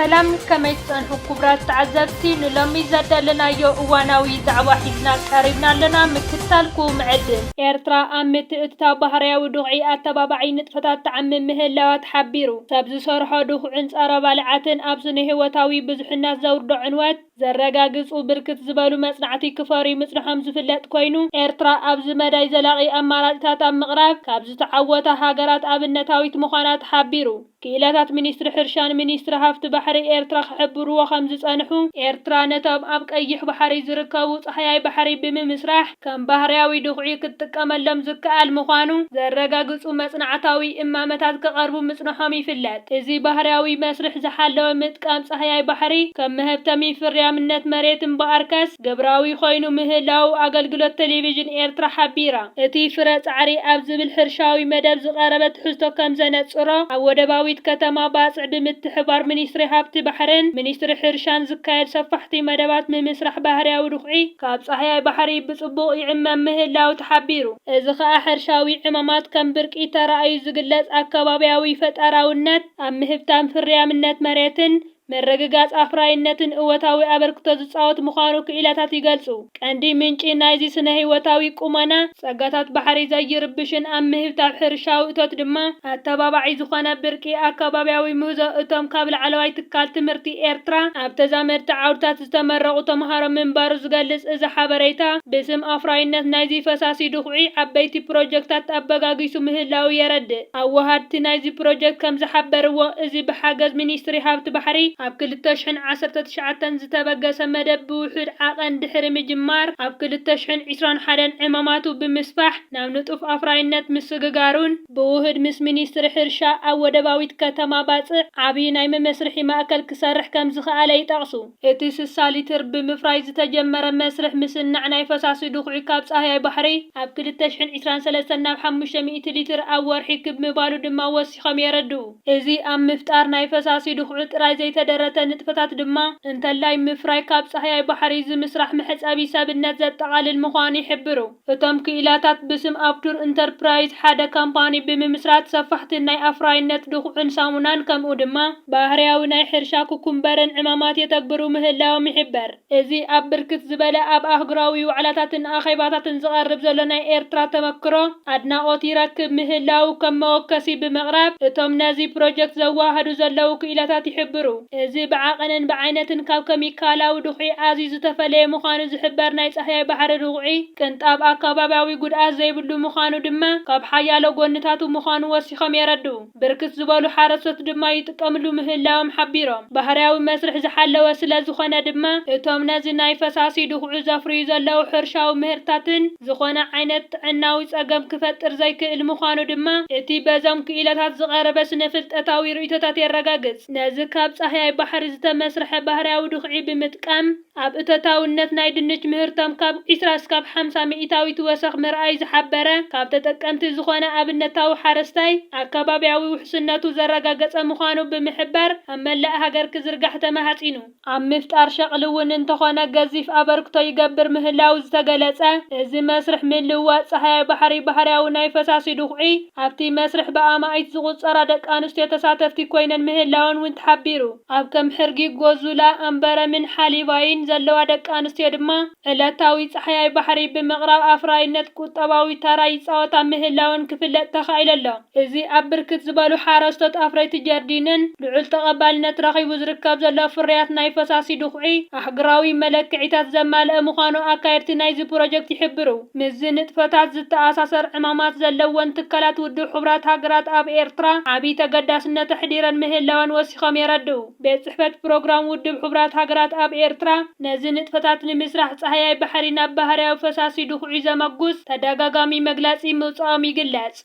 ሰላም ከመይ ጸንሑ ክብራት ተዓዘብቲ ንሎሚ ዘደለናዮ እዋናዊ ዛዕባ ሒዝና ቀሪብና ኣለና ምክታልኩም ዕድል ኤርትራ ኣብ ምትእትታው ባህርያዊ ዱቕዒ ኣተባባዒ ንጥፈታት ተዓምም ምህላዋ ተሓቢሩ ሰብ ዝሰርሖ ድኹዕን ጸረ ባልዓትን ኣብ ስነ ህይወታዊ ብዙሕነት ዘውርዶ ዕንወት ዘረጋግጹ ብርክት ዝበሉ መጽናዕቲ ክፈሪ ምጽንሖም ዝፍለጥ ኮይኑ ኤርትራ ኣብ ዝመዳይ ዘላቒ ኣማራጭታት ኣብ ምቕራብ ካብ ዝተዓወታ ሃገራት ኣብነታዊት ምዃና ተሓቢሩ ክኢላታት ሚኒስትሪ ሕርሻን ሚኒስትሪ ሃፍቲ ባሕሪ ኤርትራ ክሕብርዎ ከም ዝጸንሑ ኤርትራ ነቶም ኣብ ቀይሕ ባሕሪ ዝርከቡ ጸሓያይ ባሕሪ ብምምስራሕ ከም ባህርያዊ ድኹዒ ክትጥቀመሎም ዝከኣል ምዃኑ ዘረጋግጹ መጽናዕታዊ እማመታት ክቐርቡ ምጽንሖም ይፍለጥ። እዚ ባህርያዊ መስርሕ ዝሓለወ ምጥቃም ጸሓያይ ባሕሪ ከም መህብተሚ ፍርያምነት መሬት እምበኣርከስ ግብራዊ ኮይኑ ምህላው ኣገልግሎት ቴሌቪዥን ኤርትራ ሓቢራ እቲ ፍረ ጻዕሪ ኣብ ዝብል ሕርሻዊ መደብ ዝቐረበ ትሕዝቶ ከም ዘነጽሮ ኣብ ወደባዊ ከተማ ባጽዕ ብምትሕባር ሚኒስትሪ ሃብቲ ባሕርን ሚኒስትሪ ሕርሻን ዝካየድ ሰፋሕቲ መደባት ምምስራሕ ባህርያዊ ድኹዒ ካብ ጸሓያይ ባሕሪ ብጽቡቕ ይዕመም ምህላው ተሓቢሩ እዚ ኸኣ ሕርሻዊ ዕማማት ከም ብርቂ ተራእዩ ዝግለጽ ኣከባብያዊ ፈጠራውነት ኣብ ምህብታም ፍርያምነት መሬትን መረጋጋጽ ኣፍራይነትን እወታዊ ኣበርክቶ ዝጻወት ምዃኑ ክኢላታት ይገልጹ ቀንዲ ምንጪ ናይዚ ስነ ህይወታዊ ቁመና ጸጋታት ባሕሪ ዘይርብሽን ኣብ ምህብታብ ሕርሻዊ እቶት ድማ ኣተባባዒ ዝኾነ ብርቂ ኣከባብያዊ ምህዞ እቶም ካብ ላዕለዋይ ትካል ትምህርቲ ኤርትራ ኣብ ተዛመድቲ ዓውድታት ዝተመረቑ ተምሃሮ ምንባሩ ዝገልጽ እዚ ሓበሬታ ብስም ኣፍራይነት ናይዚ ፈሳሲ ድኹዒ ዓበይቲ ፕሮጀክታት ኣበጋጊሱ ምህላው የረድእ ኣወሃድቲ ናይዚ ፕሮጀክት ከም ዝሓበርዎ እዚ ብሓገዝ ሚኒስትሪ ሃብቲ ባሕሪ ኣብ 2019 ዝተበገሰ መደብ ብውሑድ ዓቐን ድሕሪ ምጅማር ኣብ 2021 ዕማማቱ ብምስፋሕ ናብ ንጡፍ ኣፍራይነት ምስግጋሩን ብውህድ ምስ ሚኒስትሪ ሕርሻ ኣብ ወደባዊት ከተማ ባጽዕ ዓብዪ ናይ መመስርሒ ማእከል ክሰርሕ ከም ዝኸኣለ ይጠቕሱ እቲ 60 ሊትር ብምፍራይ ዝተጀመረ መስርሕ ምስናዕ ናይ ፈሳሲ ድኹዒ ካብ ጸሓያይ ባሕሪ ኣብ 2023 ናብ 500 ሊትር ኣብ ወርሒ ክምባሉ ድማ ወሲኾም የረድኡ እዚ ኣብ ምፍጣር ናይ ፈሳሲ ድኹዒ ጥራይ ዘይተደረተ ንጥፈታት ድማ እንተላይ ምፍራይ ካብ ጸሓያይ ባሕሪ ዝምስራሕ መሕጸቢ ሰብነት ዘጠቓልል ምዃኑ ይሕብሩ እቶም ክኢላታት ብስም ኣብዱር ኢንተርፕራይዝ ሓደ ካምፓኒ ብምምስራት ሰፋሕቲ ናይ ኣፍራይነት ድኹዕን ሳሙናን ከምኡ ድማ ባህርያዊ ናይ ሕርሻ ኩኩምበርን ዕማማት የተግብሩ ምህላዎም ይሕበር እዚ ኣብ ብርክት ዝበለ ኣብ ኣህጉራዊ ዋዕላታትን ኣኼባታትን ዝቐርብ ዘሎ ናይ ኤርትራ ተመክሮ ኣድናቖት ይረክብ ምህላው ከም መወከሲ ብምቕራብ እቶም ነዚ ፕሮጀክት ዘዋህዱ ዘለዉ ክኢላታት ይሕብሩ እዚ ብዓቐንን ብዓይነትን ካብ ኬሚካላዊ ድኹዒ ኣዝዩ ዝተፈለየ ምዃኑ ዝሕበር ናይ ጸሓያይ ባሕሪ ድኹዒ ቅንጣብ ኣከባብያዊ ጉድኣት ዘይብሉ ምዃኑ ድማ ካብ ሓያሎ ጎንታቱ ምዃኑ ወሲኾም የረድኡ ብርክት ዝበሉ ሓረስቶት ድማ ይጥቀምሉ ምህላዎም ሓቢሮም ባህርያዊ መስርሕ ዝሓለወ ስለ ዝኾነ ድማ እቶም ነዚ ናይ ፈሳሲ ድኹዒ ዘፍርዩ ዘለዉ ሕርሻዊ ምህርታትን ዝኾነ ዓይነት ጥዕናዊ ጸገም ክፈጥር ዘይክእል ምዃኑ ድማ እቲ በዞም ክኢላታት ዝቐረበ ስነ ፍልጠታዊ ርእይቶታት የረጋግጽ ነዚ ካብ ጸሓያይ ባሕሪ ዝተመስርሐ ባህርያዊ ድኹዒ ብምጥቃም ኣብ እቶታውነት ናይ ድንች ምህርቶም ካብ 20 እስካብ 50 ሚእታዊት ወሰኽ ምርኣይ ዝሓበረ ካብ ተጠቀምቲ ዝኾነ ኣብነታዊ ሓረስታይ ኣከባብያዊ ውሕስነቱ ዘረጋገጸ ምዃኑ ብምሕበር ኣብ መላእ ሃገር ክዝርጋሕ ተማሃጺኑ ኣብ ምፍጣር ሸቕሊ እውን እንተኾነ ገዚፍ ኣበርክቶ ይገብር ምህላው ዝተገለጸ እዚ መስርሕ ምልውዋጥ ጸሓያይ ባሕሪ ባህርያዊ ናይ ፈሳሲ ድኹዒ ኣብቲ መስርሕ ብኣማኢት ዝቝጸራ ደቂ ኣንስትዮ ተሳተፍቲ ኮይነን ምህላውን እውን ተሓቢሩ ኣብ ከም ሕርጊ ጎዙላ ኣምበረምን ሓሊባይን ዘለዋ ደቂ ኣንስትዮ ድማ ዕለታዊ ጸሓያይ ባሕሪ ብምቕራብ ኣፍራይነት ቁጠባዊ ተራ ይጻወታ ምህላውን ክፍለጥ ተኻኢለሎ እዚ ኣብ ብርክት ዝበሉ ሓረስቶት ኣፍረይቲ ጀርዲንን ልዑል ተቐባልነት ረኺቡ ዝርከብ ዘሎ ፍርያት ናይ ፈሳሲ ድኹዒ ኣህጉራዊ መለክዒታት ዘማልአ ምዃኑ ኣካየድቲ ናይዚ ፕሮጀክት ይሕብሩ ምዝ ንጥፈታት ዝተኣሳሰር ዕማማት ዘለወን ትካላት ውድብ ሕቡራት ሃገራት ኣብ ኤርትራ ዓብዪ ተገዳስነት ኣሕዲረን ምህላውን ወሲኾም የረድኡ ቤት ጽሕፈት ፕሮግራም ውድብ ሕቡራት ሃገራት ኣብ ኤርትራ ነዚ ንጥፈታት ንምስራሕ ጸሓያይ ባሕሪ ናብ ባህርያዊ ፈሳሲ ድኹዒ ዘመጉስ ተደጋጋሚ መግለጺ ምውጽኦም ይግለጽ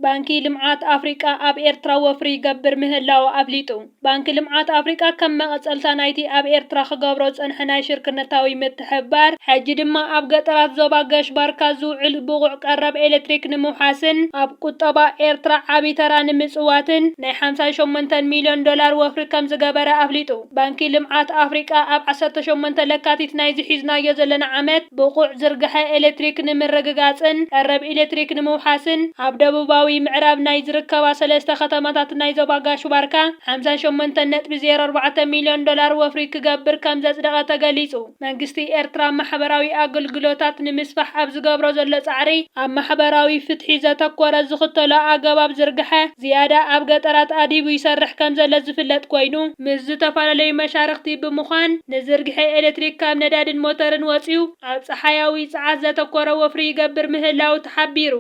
ባንኪ ልምዓት ኣፍሪቃ ኣብ ኤርትራ ወፍሪ ይገብር ምህላው ኣፍሊጡ ባንኪ ልምዓት ኣፍሪቃ ከም መቐጸልታ ናይቲ ኣብ ኤርትራ ክገብሮ ጸንሐ ናይ ሽርክነታዊ ምትሕብባር ሕጂ ድማ ኣብ ገጠራት ዞባ ገሽባርካ ዝውዕል ብቑዕ ቀረብ ኤሌክትሪክ ንምውሓስን ኣብ ቁጠባ ኤርትራ ዓብዪ ተራ ንምጽዋትን ናይ $58 ሚልዮን ወፍሪ ከም ዝገበረ ኣፍሊጡ ባንኪ ልምዓት ኣፍሪቃ ኣብ 18 ለካቲት ናይ ዝሒዝናዮ ዘለና ዓመት ብቑዕ ዝርግሐ ኤሌክትሪክ ንምርግጋጽን ቀረብ ኤሌክትሪክ ንምውሓስን ኣብ ደቡባዊ ደቡባዊ ምዕራብ ናይ ዝርከባ 3 ከተማታት ናይ ዞባ ጋሹባርካ 58.04 ሚልዮን ዶላር ወፍሪ ክገብር ከም ዘጽደቐ ተገሊጹ። መንግስቲ ኤርትራ ማሕበራዊ ኣገልግሎታት ንምስፋሕ ኣብ ዝገብሮ ዘሎ ጻዕሪ ኣብ ማሕበራዊ ፍትሒ ዘተኮረ ዝኽተሎ ኣገባብ ዝርግሐ ዝያዳ ኣብ ገጠራት ኣዲቡ ይሰርሕ ከም ዘሎ ዝፍለጥ ኮይኑ ምስ ዝተፈላለዩ መሻርክቲ ብምዃን ንዝርግሐ ኤሌክትሪክ ካብ ነዳድን ሞተርን ወፂኡ ኣብ ጸሓያዊ ጸዓት ዘተኮረ ወፍሪ ይገብር ምህላው ተሓቢሩ።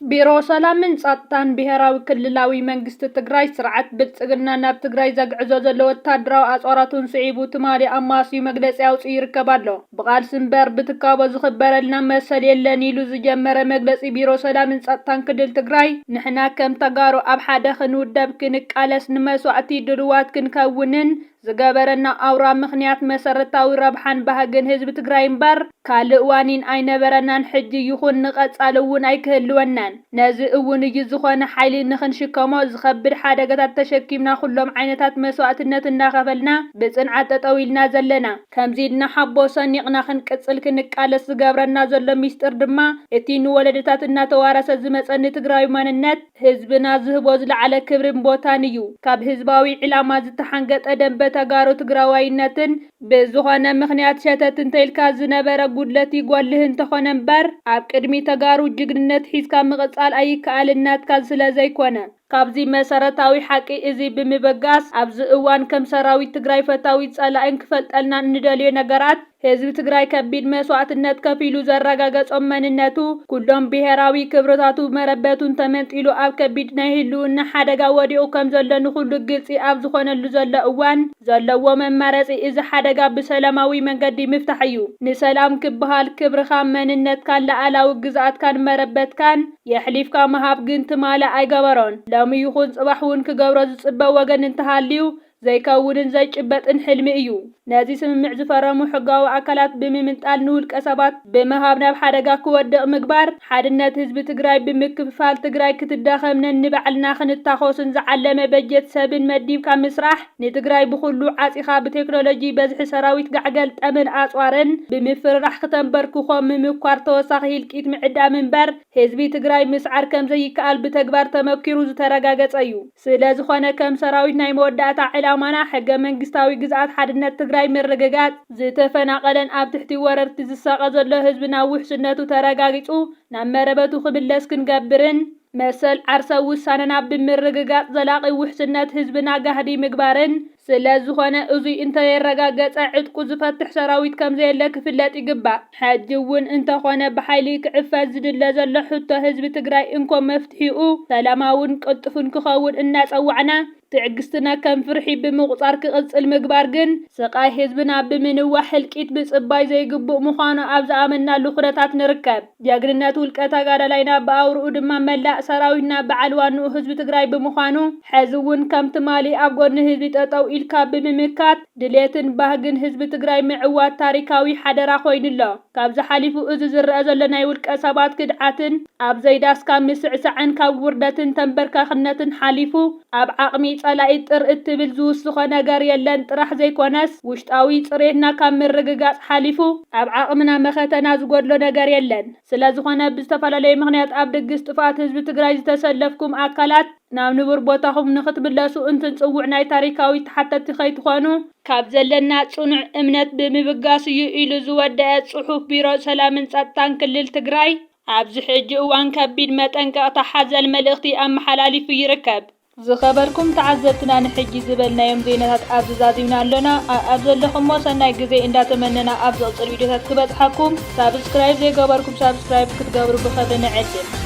ቢሮ ሰላምን ጸጥታን ብሄራዊ ክልላዊ መንግስቲ ትግራይ ስርዓት ብልጽግና ናብ ትግራይ ዘግዕዞ ዘሎ ወታደራዊ ኣጽዋራቱን ስዒቡ ትማሊ ኣማስዩ መግለጺ ኣውፅኡ ይርከብ ኣሎ። ብቓልሲ እምበር ብትካቦ ዝኽበረልና መሰል የለን ኢሉ ዝጀመረ መግለጺ ቢሮ ሰላምን ጸጥታን ክልል ትግራይ ንሕና ከም ተጋሩ ኣብ ሓደ ክንውደብ ክንቃለስ ንመስዋዕቲ ድልዋት ክንከውንን ዝገበረና ኣውራ ምኽንያት መሰረታዊ ረብሓን ባህግን ህዝቢ ትግራይ እምበር ካልእ ዋኒን ኣይነበረናን ሕጂ ይኹን ንቐጻሊ እውን ኣይክህልወናን። ነዚ እውን እዩ ዝኾነ ሓይሊ ንኽንሽከሞ ዝኸብድ ሓደጋታት ተሸኪምና ኩሎም ዓይነታት መስዋዕትነት እናኸፈልና ብጽንዓት ጠጠው ኢልና ዘለና። ከምዚ ኢልና ሓቦ ሰኒቕና ክንቅጽል ክንቃለስ ዝገብረና ዘሎ ሚስጥር ድማ እቲ ንወለደታት እናተዋረሰ ዝመጸኒ ትግራዊ ማንነት ህዝብና ዝህቦ ዝለዓለ ክብርን ቦታን እዩ። ካብ ህዝባዊ ዕላማ ዝተሓንገጠ ደንበ ተጋሩ ትግራዋይነትን ብዝኾነ ምኽንያት ሸተት እንተይልካ ዝነበረ ጉድለት ይጓልህ እንተኾነ እምበር ኣብ ቅድሚ ተጋሩ ጅግንነት ሒዝካ ምቕጻል ኣይከኣልናትካ ስለ ዘይኮነ ካብዚ መሰረታዊ ሓቂ እዚ ብምበጋስ ኣብዚ እዋን ከም ሰራዊት ትግራይ ፈታዊ ጸላእን ክፈልጠልና እንደልዮ ነገራት ህዝቢ ትግራይ ከቢድ መስዋዕትነት ከፊሉ ዘረጋገጾም መንነቱ ኩሎም ብሄራዊ ክብርታቱ መረበቱን ተመንጢሉ ኣብ ከቢድ ናይ ህልውና ሓደጋ ወዲቑ ከም ዘሎ ንኹሉ ግልጺ ኣብ ዝኾነሉ ዘሎ እዋን ዘለዎ መማረጺ እዚ ሓደጋ ብሰላማዊ መንገዲ ምፍታሕ እዩ። ንሰላም ክበሃል ክብርኻ መንነትካን ላዕላዊ ግዝኣትካን መረበትካን የሕሊፍካ መሃብ ግን ትማለ ኣይገበሮን። ሎሚ ይኹን ጽባሕ እውን ክገብሮ ዝጽበ ወገን እንተሃልዩ ዘይከውንን ዘይጭበጥን ሕልሚ እዩ። ነዚ ስምምዕ ዝፈረሙ ሕጋዊ ኣካላት ብምምንጣል ንውልቀ ሰባት ብምሃብ ናብ ሓደጋ ክወድቕ ምግባር ሓድነት ህዝቢ ትግራይ ብምክፍፋል ትግራይ ክትዳኸም ነንባዕልና ክንታኾስን ዝዓለመ በጀት ሰብን መዲብካ ምስራሕ ንትግራይ ብኹሉ ዓጺኻ ብቴክኖሎጂ በዝሒ ሰራዊት ጋዕገል ጠምን ኣጽዋርን ብምፍርራሕ ክተንበርክኾ ምምኳር ተወሳኺ ህልቂት ምዕዳም እምበር ህዝቢ ትግራይ ምስዓር ከም ዘይከኣል ብተግባር ተመኪሩ ዝተረጋገጸ እዩ። ስለ ዝኾነ ከም ሰራዊት ናይ መወዳእታ ዕላማና ሕገ መንግስታዊ ግዝኣት ሓድነት ትግራይ ምርግጋጽ ዝተፈናቐለን ኣብ ትሕቲ ወረርቲ ዝሳቐ ዘሎ ህዝብና ውሕስነቱ ተረጋጊጹ ናብ መረበቱ ክምለስ ክንገብርን መሰል ዓርሰ ውሳነና ብምርግጋጽ ዘላቒ ውሕስነት ህዝብና ጋህዲ ምግባርን ስለ ዝኾነ እዙይ እንተየረጋገጸ ዕጥቁ ዝፈትሕ ሰራዊት ከም ዘየለ ክፍለጥ ይግባእ። ሕጂ እውን እንተኾነ ብሓይሊ ክዕፈት ዝድለ ዘሎ ሕቶ ህዝቢ ትግራይ እንኮ መፍትሒኡ ሰላማውን ቅልጡፍን ክኸውን እናጸዋዕና ትዕግስትና ከም ፍርሒ ብምቁጻር ክቕጽል ምግባር ግን ስቃይ ህዝብና ብምንዋሕ ህልቂት ብጽባይ ዘይግቡእ ምዃኑ ኣብ ዝኣመናሉ ኩነታት ንርከብ። ጀግንነት ውልቀ ተጋዳላይና ብኣውርኡ ድማ መላእ ሰራዊትና በዓል ዋንኡ ህዝቢ ትግራይ ብምዃኑ ሕዚ እውን ከም ትማሊ ኣብ ጎኒ ህዝቢ ጠጠው ኢልካ ብምምካት ድሌትን ባህግን ህዝቢ ትግራይ ምዕዋት ታሪካዊ ሓደራ ኮይኑሎ። ካብ ዝሓሊፉ እዚ ዝረአ ዘሎ ናይ ውልቀ ሰባት ክድዓትን ኣብ ዘይዳስካ ምስዕሳዕን ካብ ውርደትን ተንበርካኽነትን ሓሊፉ ኣብ ዓቕሚ ጸላኢ ጥር እትብል ዝውስኾ ነገር የለን ጥራሕ ዘይኮነስ ውሽጣዊ ጽሬትና ካብ ምርግጋጽ ሓሊፉ ኣብ ዓቕምና መኸተና ዝጎድሎ ነገር የለን። ስለ ዝኾነ ብዝተፈላለዩ ምኽንያት ኣብ ድግስ ጥፋት ህዝቢ ትግራይ ዝተሰለፍኩም ኣካላት ናብ ንቡር ቦታኹም ንኽትምለሱ እንትንጽውዕ ናይ ታሪካዊ ተሓተቲ ከይትኾኑ ካብ ዘለና ጽኑዕ እምነት ብምብጋስ እዩ ኢሉ ዝወደአ ጽሑፍ ቢሮ ሰላምን ጸጥታን ክልል ትግራይ ኣብዚ ሕጂ እዋን ከቢድ መጠንቀቕታ ሓዘል መልእኽቲ ኣመሓላሊፉ ይርከብ። ዝኸበርኩም ተዓዘብትና ንሕጂ ዝበልናዮም ዜናታት ኣብ ዝዛዚምና ኣለና። ኣብ ዘለኹም ሰናይ ግዜ እንዳተመነና ኣብ ዝቕፅል ቪድዮታት ክበጽሓኩም ሳብስክራይብ ዘይገበርኩም ሳብስክራይብ ክትገብሩ ብኸብሪ ንዕድም።